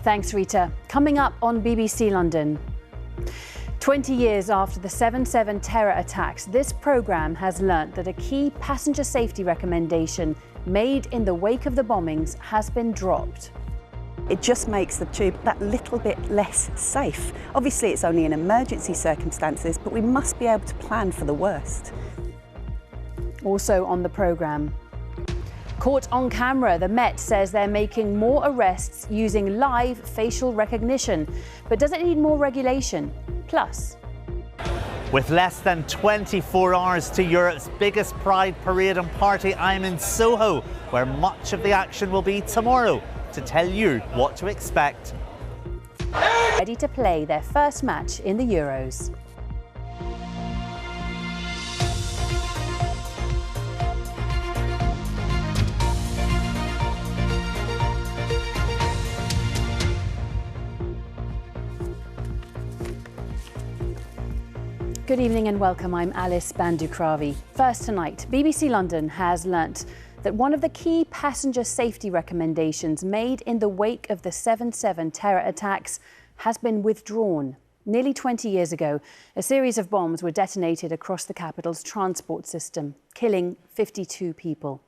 Thanks, Rita. Coming up on BBC London. 20 years after the 7/7 terror attacks, this programme has learnt that a key passenger safety recommendation made in the wake of the bombings has been dropped. It just makes the tube that little bit less safe. Obviously, it's only in emergency circumstances, but we must be able to plan for the worst. Also on the programme. Caught on camera, the Met says they're making more arrests using live facial recognition. But does it need more regulation? Plus, with less than 24 hours to Europe's biggest Pride parade and party, I'm in Soho, where much of the action will be tomorrow, to tell you what to expect. Ready to play their first match in the Euros. Good evening and welcome. I'm Alice Bandukravi. First tonight, BBC London has learnt that one of the key passenger safety recommendations made in the wake of the 7/7 terror attacks has been withdrawn. Nearly 20 years ago, a series of bombs were detonated across the capital's transport system, killing 52 people.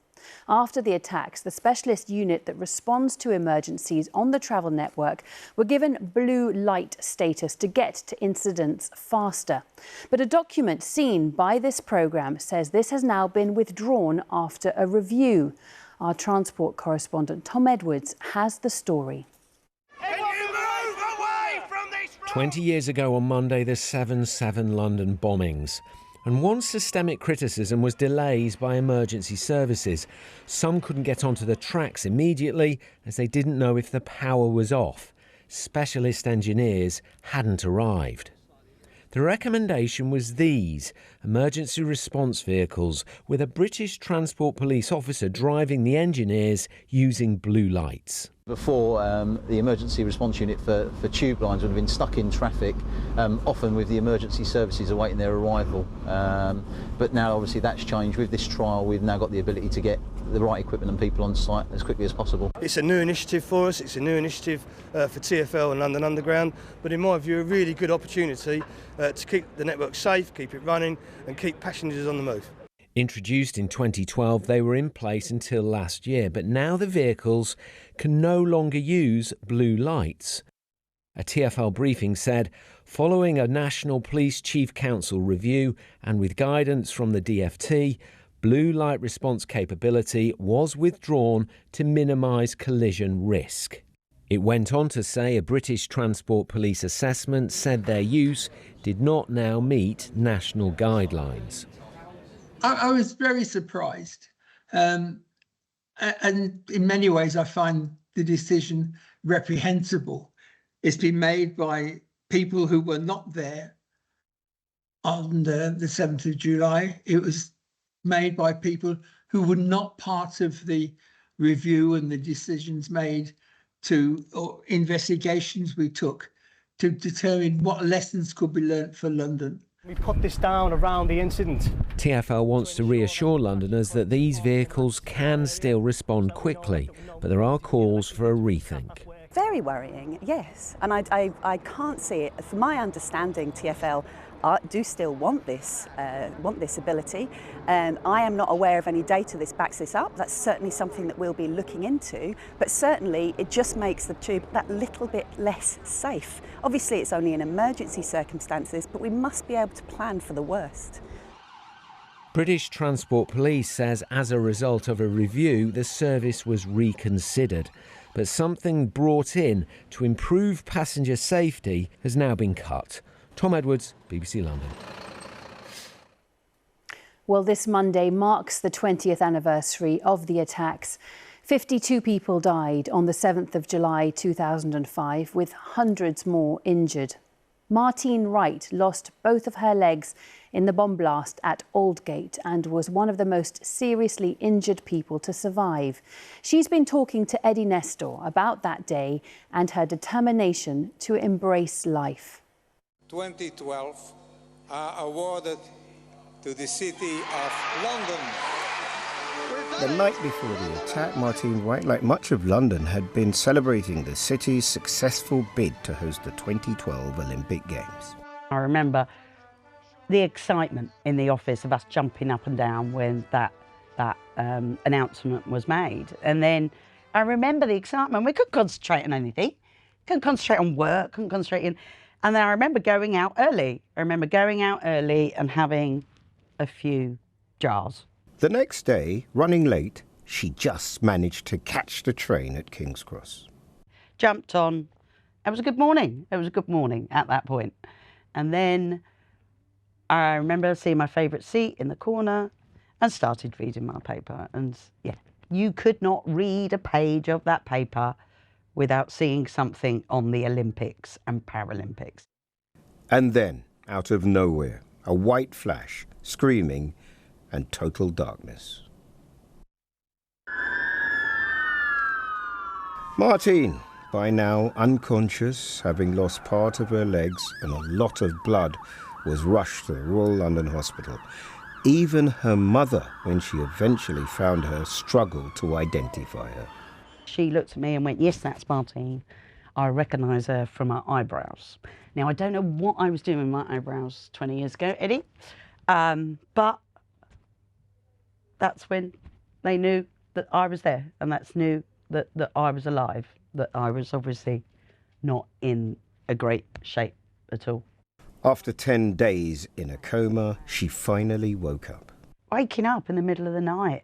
After the attacks, the specialist unit that responds to emergencies on the travel network were given blue light status to get to incidents faster. But a document seen by this programme says this has now been withdrawn after a review. Our transport correspondent Tom Edwards has the story. 20 years ago on Monday, the 7/7 London bombings. And one systemic criticism was delays by emergency services. Some couldn't get onto the tracks immediately as they didn't know if the power was off. Specialist engineers hadn't arrived. The recommendation was these: emergency response vehicles with a British Transport Police officer driving the engineers using blue lights. Before, the emergency response unit for tube lines would have been stuck in traffic, often with the emergency services awaiting their arrival. But now obviously that's changed. With this trial, we've now got the ability to get the right equipment and people on site as quickly as possible. It's a new initiative for us. It's a new initiative for TfL and London Underground, but in my view a really good opportunity to keep the network safe, keep it running and keep passengers on the move. Introduced in 2012, they were in place until last year, but now the vehicles can no longer use blue lights. A TfL briefing said, following a National Police Chief Council review and with guidance from the DFT, blue light response capability was withdrawn to minimise collision risk. It went on to say a British Transport Police assessment said their use did not now meet national guidelines. I was very surprised, and in many ways I find the decision reprehensible. It's been made by people who were not there on the 7th of July. It was made by people who were not part of the review and the decisions made or investigations we took to determine what lessons could be learnt for London. We put this down around the incident. TfL wants to reassure Londoners that these vehicles can still respond quickly, but there are calls for a rethink. Very worrying, yes. And I can't see it. From my understanding, TfL do still want this ability. I am not aware of any data that backs this up. That's certainly something that we'll be looking into. But certainly, it just makes the tube that little bit less safe. Obviously, it's only in emergency circumstances, but we must be able to plan for the worst. British Transport Police says as a result of a review, the service was reconsidered. But something brought in to improve passenger safety has now been cut. Tom Edwards, BBC London. Well, this Monday marks the 20th anniversary of the attacks. 52 people died on the 7th of July 2005, with hundreds more injured. Martine Wright lost both of her legs in the bomb blast at Aldgate and was one of the most seriously injured people to survive. She's been talking to Eddie Nestor about that day and her determination to embrace life. 2012 are awarded to the City of London. The night before the attack, Martine Wright, like much of London, had been celebrating the city's successful bid to host the 2012 Olympic Games. I remember the excitement in the office of us jumping up and down when that announcement was made. And then I remember the excitement. We couldn't concentrate on anything. Couldn't concentrate on work, couldn't concentrate in... And then I remember going out early. And having a few jars. The next day, running late, she just managed to catch the train at King's Cross. Jumped on. It was a good morning. It was a good morning at that point. And then I remember seeing my favourite seat in the corner and started reading my paper. And yeah, you could not read a page of that paper without seeing something on the Olympics and Paralympics. And then, out of nowhere, a white flash, screaming, and total darkness. Martine, by now unconscious, having lost part of her legs and a lot of blood, was rushed to the Royal London Hospital. Even her mother, when she eventually found her, struggled to identify her. She looked at me and went, "Yes, that's Martine. I recognise her from her eyebrows." Now, I don't know what I was doing with my eyebrows 20 years ago, Eddie, but that's when they knew that I was there, and that's knew that I was alive, that I was obviously not in a great shape at all. After 10 days in a coma, she finally woke up. Waking up in the middle of the night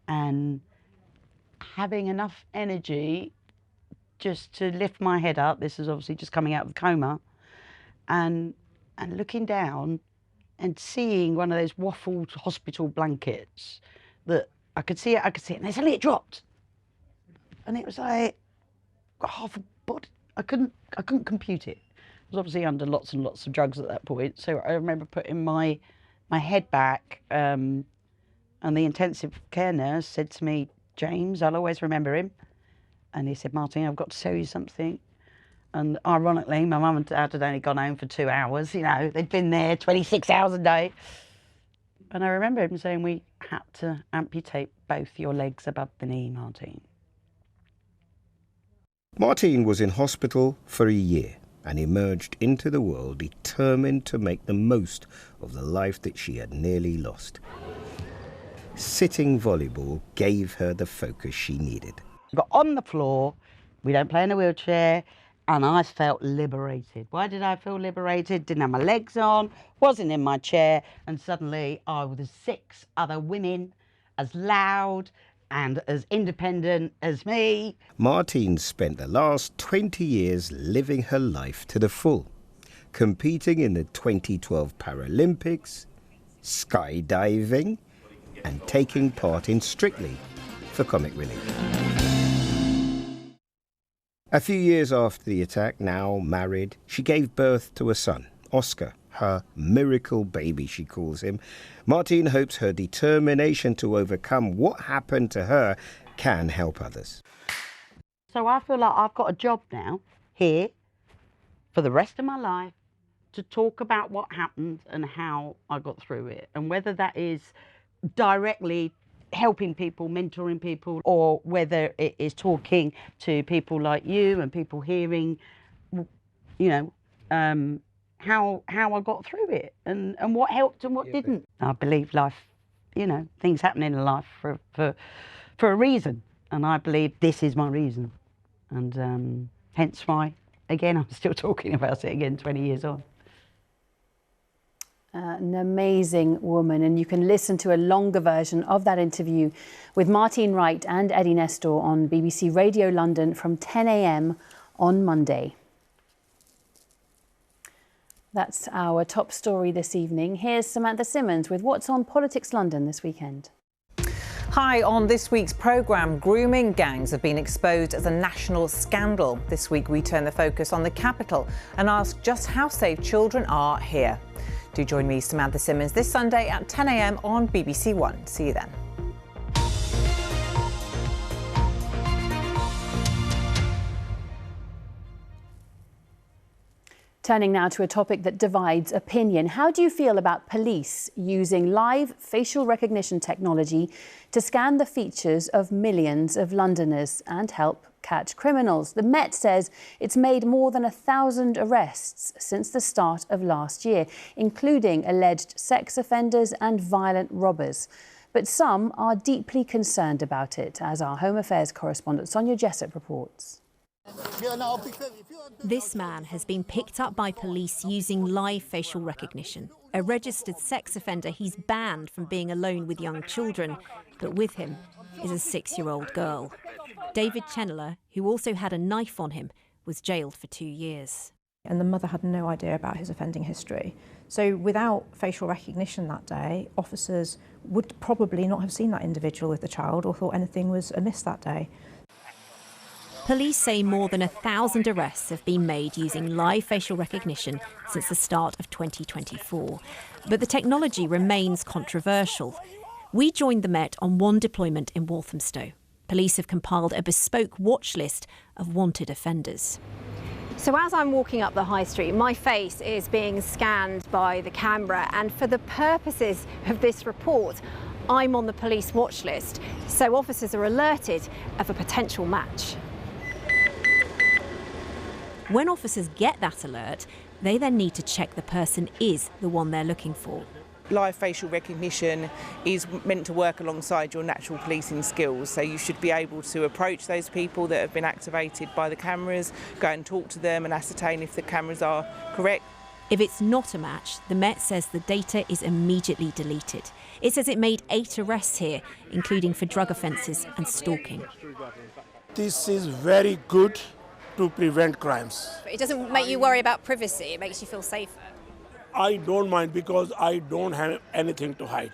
and having enough energy just to lift my head up. This is obviously just coming out of the coma, and looking down and seeing one of those waffled hospital blankets that I could see it, and then suddenly it dropped. And it was like half a body. I couldn't compute it. I was obviously under lots and lots of drugs at that point. So I remember putting my head back, and the intensive care nurse said to me, "James," I'll always remember him, and he said, "Martine, I've got to tell you something." And ironically, my mum and dad had only gone home for 2 hours. You know, they'd been there 26 hours a day. And I remember him saying, "We had to amputate both your legs above the knee, Martine." Martine was in hospital for a year and emerged into the world determined to make the most of the life that she had nearly lost. Sitting volleyball gave her the focus she needed. I got on the floor, we don't play in a wheelchair, and I felt liberated. Why did I feel liberated? Didn't have my legs on, wasn't in my chair, and suddenly I was 6 other women as loud and as independent as me. Martine spent the last 20 years living her life to the full, competing in the 2012 Paralympics, skydiving, and taking part in Strictly for Comic Relief. A few years after the attack, now married, she gave birth to a son, Oscar, her miracle baby, she calls him. Martine hopes her determination to overcome what happened to her can help others. So I feel like I've got a job now, here, for the rest of my life, to talk about what happened and how I got through it. And whether that is directly helping people, mentoring people, or whether it is talking to people like you and people hearing, you know, how I got through it and what helped and what didn't. I believe life, you know, things happen in life for a reason, and I believe this is my reason, and hence why, again, I'm still talking about it again 20 years on. An amazing woman, and you can listen to a longer version of that interview with Martine Wright and Eddie Nestor on BBC Radio London from 10 a.m. on Monday. That's our top story this evening. Here's Samantha Simmons with what's on Politics London this weekend. Hi, on this week's programme, grooming gangs have been exposed as a national scandal. This week we turn the focus on the capital and ask just how safe children are here. Do join me, Samantha Simmons, this Sunday at 10 a.m. on BBC One. See you then. Turning now to a topic that divides opinion. How do you feel about police using live facial recognition technology to scan the features of millions of Londoners and help catch criminals? The Met says it's made more than 1,000 arrests since the start of last year, including alleged sex offenders and violent robbers. But some are deeply concerned about it, as our Home Affairs correspondent Sonia Jessup reports. This man has been picked up by police using live facial recognition. A registered sex offender, he's banned from being alone with young children, but with him is a 6-year-old girl. David Chenler, who also had a knife on him, was jailed for 2 years. And the mother had no idea about his offending history. So without facial recognition that day, officers would probably not have seen that individual with the child or thought anything was amiss that day. Police say more than 1,000 arrests have been made using live facial recognition since the start of 2024. But the technology remains controversial. We joined the Met on one deployment in Walthamstow. Police have compiled a bespoke watch list of wanted offenders. So as I'm walking up the high street, my face is being scanned by the camera, and for the purposes of this report, I'm on the police watch list, so officers are alerted of a potential match. When officers get that alert, they then need to check the person is the one they're looking for. Live facial recognition is meant to work alongside your natural policing skills, so you should be able to approach those people that have been activated by the cameras, go and talk to them and ascertain if the cameras are correct. If it's not a match, the Met says the data is immediately deleted. It says it made 8 arrests here, including for drug offences and stalking. This is very good to prevent crimes. It doesn't make you worry about privacy, it makes you feel safer. I don't mind because I don't have anything to hide.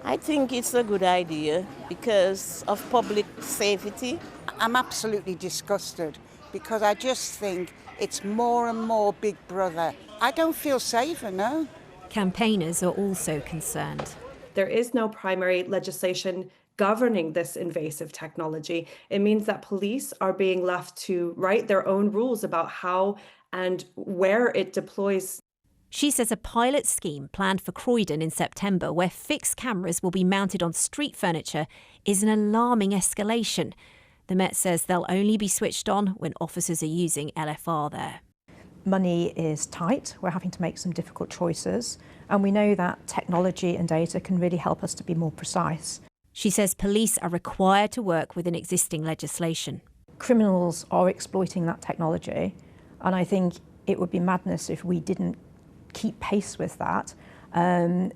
I think it's a good idea because of public safety. I'm absolutely disgusted because I just think it's more and more Big Brother. I don't feel safer, no. Campaigners are also concerned. There is no primary legislation governing this invasive technology. It means that police are being left to write their own rules about how and where it deploys. She says a pilot scheme planned for Croydon in September, where fixed cameras will be mounted on street furniture, is an alarming escalation. The Met says they'll only be switched on when officers are using LFR there. Money is tight. We're having to make some difficult choices. And we know that technology and data can really help us to be more precise. She says police are required to work within existing legislation. Criminals are exploiting that technology, and I think it would be madness if we didn't keep pace with that and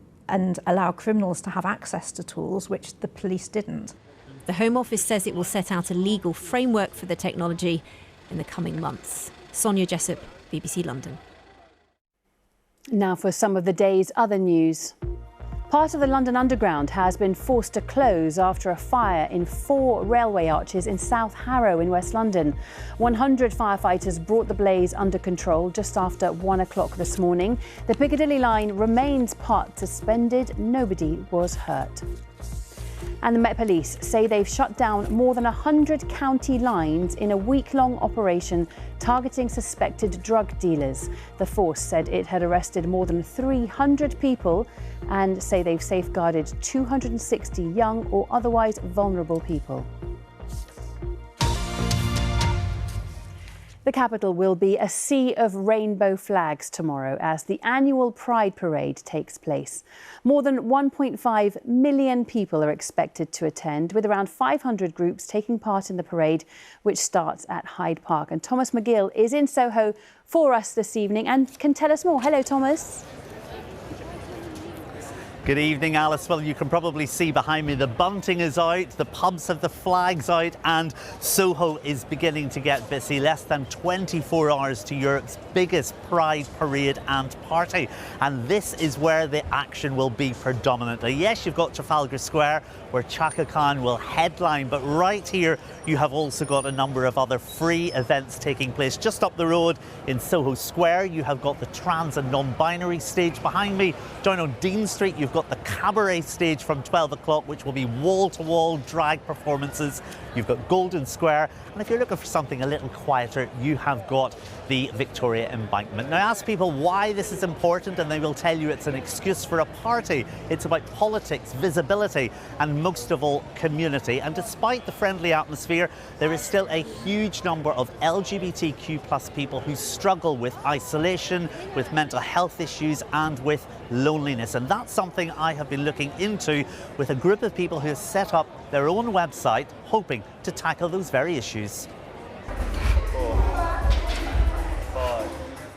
allow criminals to have access to tools which the police didn't. The Home Office says it will set out a legal framework for the technology in the coming months. Sonia Jessup, BBC London. Now for some of the day's other news. Part of the London Underground has been forced to close after a fire in 4 railway arches in South Harrow in West London. 100 firefighters brought the blaze under control just after 1 o'clock this morning. The Piccadilly line remains part suspended. Nobody was hurt. And the Met Police say they've shut down more than 100 county lines in a week-long operation targeting suspected drug dealers. The force said it had arrested more than 300 people and say they've safeguarded 260 young or otherwise vulnerable people. The capital will be a sea of rainbow flags tomorrow as the annual Pride Parade takes place. More than 1.5 million people are expected to attend, with around 500 groups taking part in the parade, which starts at Hyde Park. And Thomas McGill is in Soho for us this evening and can tell us more. Hello, Thomas. Good evening, Alice. Well, you can probably see behind me the bunting is out, the pubs have the flags out, and Soho is beginning to get busy. Less than 24 hours to Europe's biggest Pride parade and party. And this is where the action will be predominantly. Yes, you've got Trafalgar Square, where Chaka Khan will headline, but right here you have also got a number of other free events taking place. Just up the road in Soho Square, you have got the trans and non-binary stage. Behind me, down on Dean Street, you've got the cabaret stage from 12 o'clock, which will be wall-to-wall drag performances. You've got Golden Square, and if you're looking for something a little quieter, you have got the Victoria Embankment. Now, ask people why this is important, and they will tell you it's an excuse for a party. It's about politics, visibility, and most of all, community. And despite the friendly atmosphere, there is still a huge number of LGBTQ+ people who struggle with isolation, with mental health issues, and with loneliness. And that's something I have been looking into with a group of people who have set up their own website, hoping to tackle those very issues.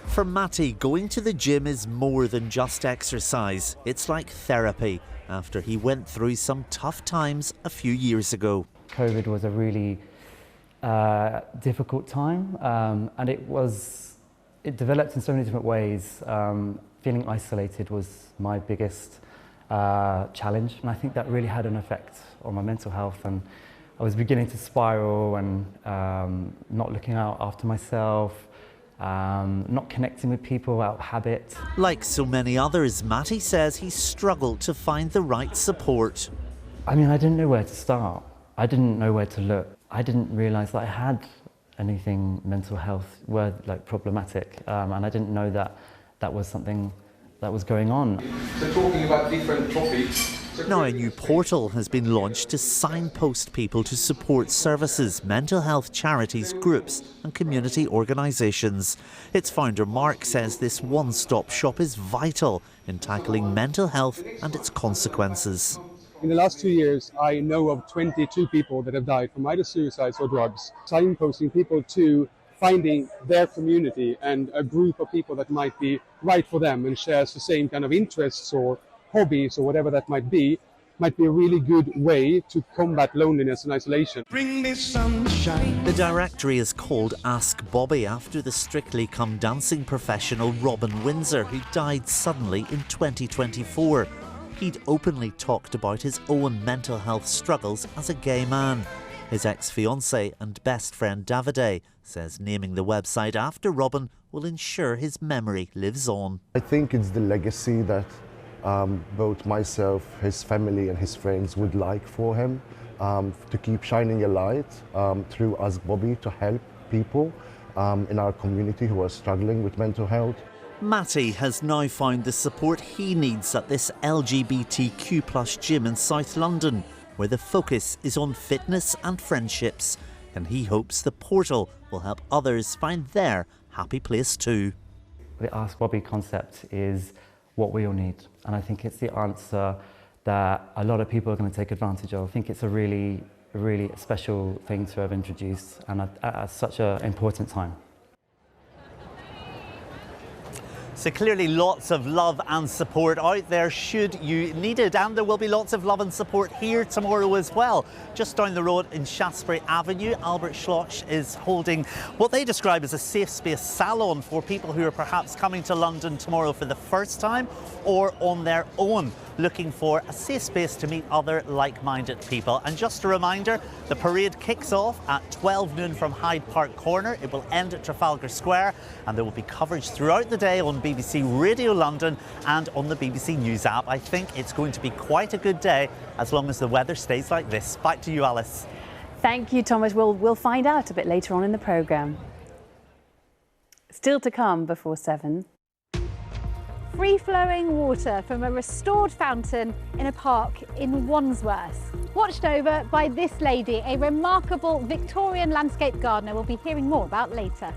For Matty, going to the gym is more than just exercise. It's like therapy after he went through some tough times a few years ago. COVID was a really difficult time, and it developed in so many different ways. Feeling isolated was my biggest challenge, and I think that really had an effect on my mental health, and I was beginning to spiral and not looking out after myself, not connecting with people out of habit. Like so many others, Matty says he struggled to find the right support. I mean, I didn't know where to start. I didn't know where to look. I didn't realise that I had anything mental health were like problematic, and I didn't know that that was something that was going on. So talking about different topics. Now a new portal has been launched to signpost people to support services, mental health charities, groups and community organisations. Its founder Mark says this one-stop shop is vital in tackling mental health and its consequences. In the last 2 years, I know of 22 people that have died from either suicides or drugs. Signposting people to finding their community and a group of people that might be right for them and shares the same kind of interests or hobbies or whatever that might be a really good way to combat loneliness and isolation. Bring me sunshine. The directory is called Ask Bobby after the Strictly Come Dancing professional Robin Windsor, who died suddenly in 2024. He'd openly talked about his own mental health struggles as a gay man. His ex-fiancée and best friend Davide says naming the website after Robin will ensure his memory lives on. I think it's the legacy that both myself, his family and his friends would like for him, to keep shining a light through Ask Bobby to help people in our community who are struggling with mental health. Matty has now found the support he needs at this LGBTQ+ gym in South London, where the focus is on fitness and friendships, and he hopes the portal will help others find their happy place too. The Ask Bobby concept is what we all need, and I think it's the answer that a lot of people are going to take advantage of. I think it's a really special thing to have introduced, and at such an important time. So clearly lots of love and support out there should you need it, and there will be lots of love and support here tomorrow as well. Just down the road in Shaftesbury Avenue, Albert Schloss is holding what they describe as a safe space salon for people who are perhaps coming to London tomorrow for the first time or on their own, looking for a safe space to meet other like-minded people. And just a reminder, the parade kicks off at 12 noon from Hyde Park Corner. It will end at Trafalgar Square, and there will be coverage throughout the day on BBC Radio London and on the BBC News app. I think it's going to be quite a good day as long as the weather stays like this. Back to you, Alice. Thank you, Thomas. We'll find out a bit later on in the programme. Still to come before 7. Free-flowing water from a restored fountain in a park in Wandsworth. Watched over by this lady, a remarkable Victorian landscape gardener we'll be hearing more about later.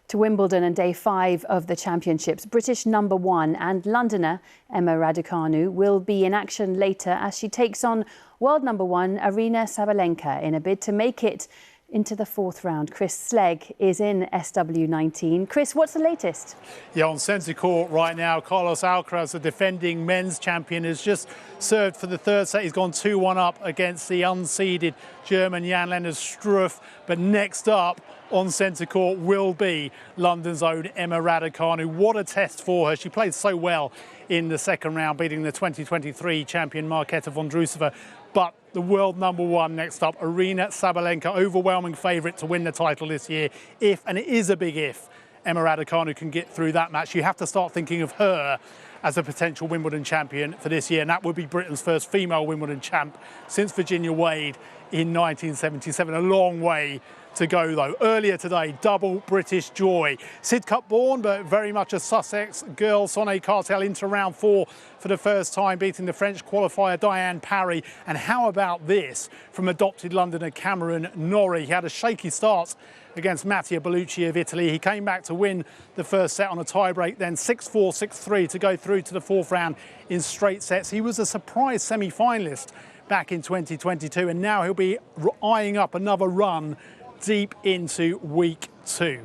To Wimbledon and day 5 of the championships. British #1 and Londoner Emma Raducanu will be in action later as she takes on world #1 Aryna Sabalenka in a bid to make it into the 4th round. Chris Slegg is in SW19. Chris, what's the latest? Yeah, on centre court right now, Carlos Alcaraz, the defending men's champion, has just served for the 3rd set. He's gone 2-1 up against the unseeded German Jan-Lennard Struff. But next up, on centre court will be London's own Emma Raducanu. What a test for her. She played so well in the second round, beating the 2023 champion Marketa Vondrousova. But the world #1 next up, Aryna Sabalenka, overwhelming favourite to win the title this year. If, and it is a big if, Emma Raducanu can get through that match, you have to start thinking of her as a potential Wimbledon champion for this year. And that would be Britain's first female Wimbledon champ since Virginia Wade in 1977. A long way to go, though. Earlier today, double British joy. Sidcup born, but very much a Sussex girl. Sonia Cartel into round 4 for the first time, beating the French qualifier Diane Parry. And how about this from adopted Londoner Cameron Norrie? He had a shaky start against Mattia Bellucci of Italy. He came back to win the first set on a tie-break, then 6-4, 6-3 to go through to the fourth round in straight sets. He was a surprise semi-finalist back in 2022, and now he'll be eyeing up another run deep into week 2.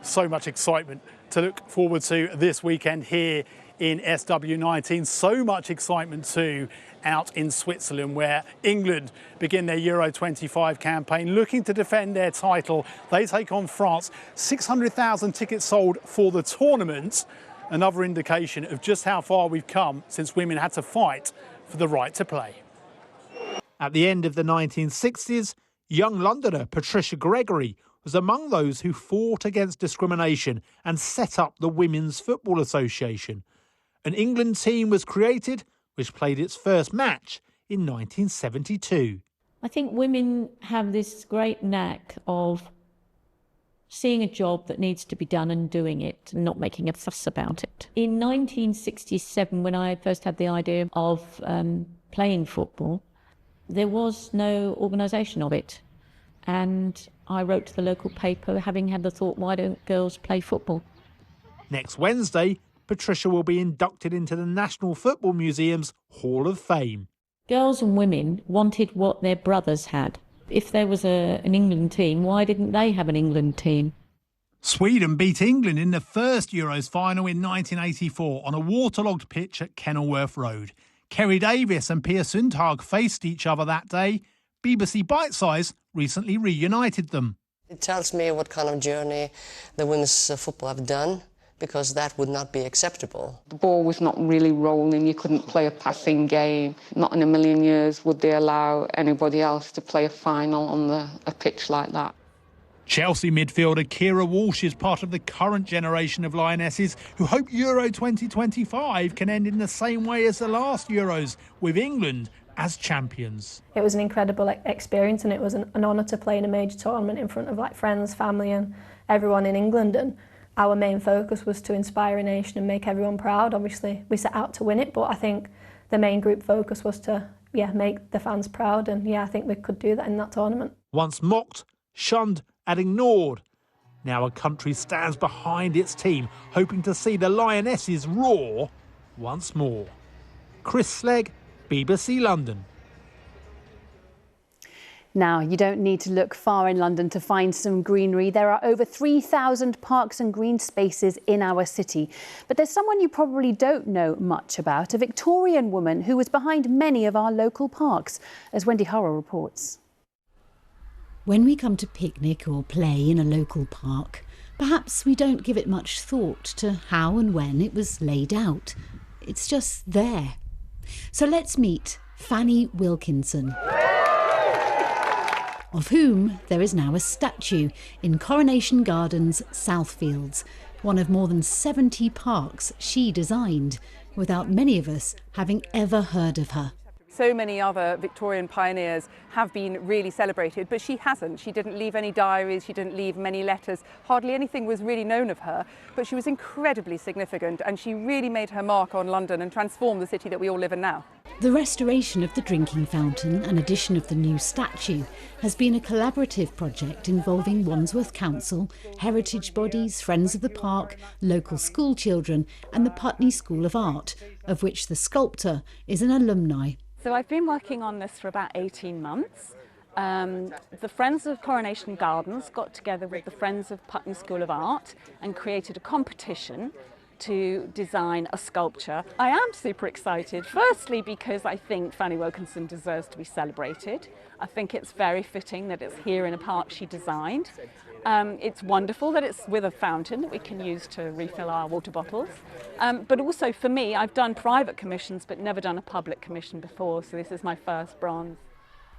So much excitement to look forward to this weekend here in SW19. So much excitement too out in Switzerland, where England begin their Euro 25 campaign, looking to defend their title. They take on France. 600,000 tickets sold for the tournament. Another indication of just how far we've come since women had to fight for the right to play. At the end of the 1960s, young Londoner Patricia Gregory was among those who fought against discrimination and set up the Women's Football Association. An England team was created, which played its first match in 1972. I think women have this great knack of seeing a job that needs to be done and doing it, and not making a fuss about it. In 1967, when I first had the idea of playing football, there was no organisation of it. And I wrote to the local paper, having had the thought, why don't girls play football? Next Wednesday, Patricia will be inducted into the National Football Museum's Hall of Fame. Girls and women wanted what their brothers had. If there was an England team, why didn't they have an England team? Sweden beat England in the first Euros final in 1984 on a waterlogged pitch at Kenilworth Road. Kerry Davis and Pia Sundhage faced each other that day. BBC Bitesize recently reunited them. It tells me what kind of journey the women's football have done, because that would not be acceptable. The ball was not really rolling, you couldn't play a passing game. Not in a million years would they allow anybody else to play a final on a pitch like that. Chelsea midfielder Kira Walsh is part of the current generation of Lionesses who hope Euro 2025 can end in the same way as the last Euros, with England as champions. It was an incredible experience, and it was an honour to play in a major tournament in front of friends, family and everyone in England. And our main focus was to inspire a nation and make everyone proud. Obviously we set out to win it, but I think the main group focus was to make the fans proud, and I think we could do that in that tournament. Once mocked, shunned and ignored, now a country stands behind its team, hoping to see the Lionesses roar once more. Chris Slegg, BBC London. Now, you don't need to look far in London to find some greenery. There are over 3,000 parks and green spaces in our city. But there's someone you probably don't know much about, a Victorian woman who was behind many of our local parks, as Wendy Hurrell reports. When we come to picnic or play in a local park, perhaps we don't give it much thought to how and when it was laid out. It's just there. So let's meet Fanny Wilkinson, of whom there is now a statue in Coronation Gardens, Southfields, one of more than 70 parks she designed, without many of us having ever heard of her. So many other Victorian pioneers have been really celebrated, but she hasn't. She didn't leave any diaries, she didn't leave many letters, hardly anything was really known of her, but she was incredibly significant, and she really made her mark on London and transformed the city that we all live in now. The restoration of the drinking fountain and addition of the new statue has been a collaborative project involving Wandsworth Council, heritage bodies, Friends of the Park, local school children and the Putney School of Art, of which the sculptor is an alumni. So I've been working on this for about 18 months. The Friends of Coronation Gardens got together with the Friends of Putney School of Art and created a competition to design a sculpture. I am super excited, firstly because I think Fanny Wilkinson deserves to be celebrated. I think it's very fitting that it's here in a park she designed. It's wonderful that it's with a fountain that we can use to refill our water bottles. But also for me, I've done private commissions but never done a public commission before, so this is my first bronze.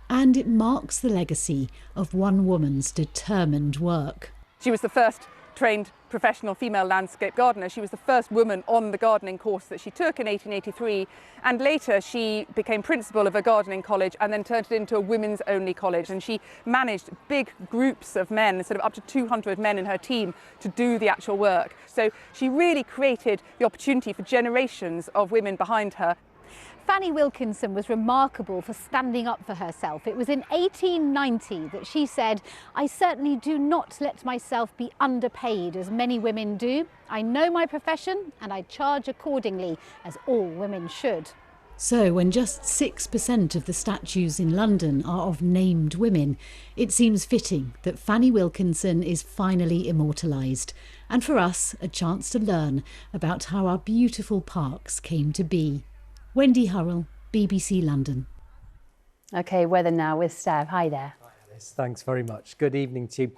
And it marks the legacy of one woman's determined work. She was the first trained professional female landscape gardener. She was the first woman on the gardening course that she took in 1883, and later she became principal of a gardening college and then turned it into a women's only college, and she managed big groups of men, sort of up to 200 men in her team, to do the actual work. So she really created the opportunity for generations of women behind her. Fanny Wilkinson was remarkable for standing up for herself. It was in 1890 that she said, "I certainly do not let myself be underpaid as many women do. I know my profession and I charge accordingly, as all women should." So when just 6% of the statues in London are of named women, it seems fitting that Fanny Wilkinson is finally immortalised, and for us a chance to learn about how our beautiful parks came to be. Wendy Hurrell, BBC London. OK, weather now with Stav. Hi there. Hi, Alice. Thanks very much. Good evening to you.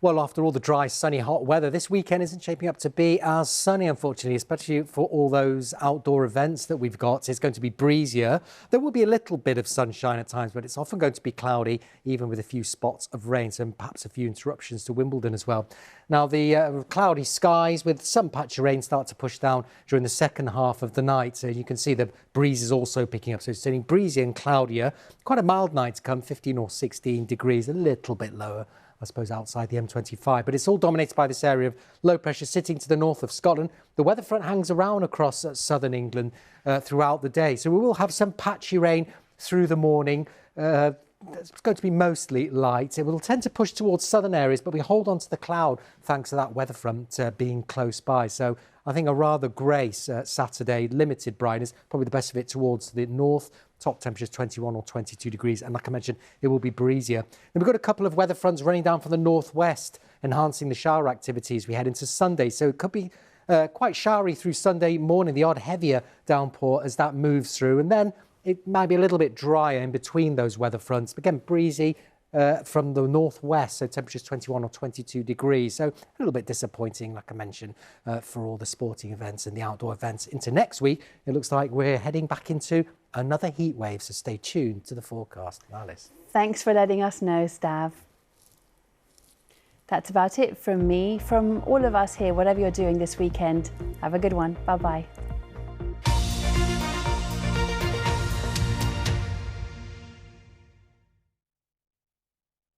Well, after all the dry, sunny, hot weather, this weekend isn't shaping up to be as sunny, unfortunately, especially for all those outdoor events that we've got. It's going to be breezier. There will be a little bit of sunshine at times, but it's often going to be cloudy, even with a few spots of rain, so perhaps a few interruptions to Wimbledon as well. Now, the cloudy skies with some patch of rain start to push down during the second half of the night. So you can see the breeze is also picking up. So it's turning breezy and cloudier. Quite a mild night to come, 15 or 16 degrees, a little bit lower, I suppose, outside the M25. But it's all dominated by this area of low pressure sitting to the north of Scotland. The weather front hangs around across southern England throughout the day. So we will have some patchy rain through the morning. It's going to be mostly light. It will tend to push towards southern areas, but we hold on to the cloud thanks to that weather front being close by. So I think a rather grey Saturday, limited brightness, probably the best of it towards the north. Top temperatures 21 or 22 degrees. And like I mentioned, it will be breezier. Then we've got a couple of weather fronts running down from the northwest, enhancing the shower activity as we head into Sunday. So it could be quite showery through Sunday morning, the odd heavier downpour as that moves through. And then it might be a little bit drier in between those weather fronts. Again, breezy from the northwest, so temperatures 21 or 22 degrees. So a little bit disappointing, like I mentioned, for all the sporting events and the outdoor events. Into next week, it looks like we're heading back into another heat wave, so stay tuned to the forecast. Alice. Thanks for letting us know, Stav. That's about it from me, from all of us here. Whatever you're doing this weekend, have a good one. Bye-bye.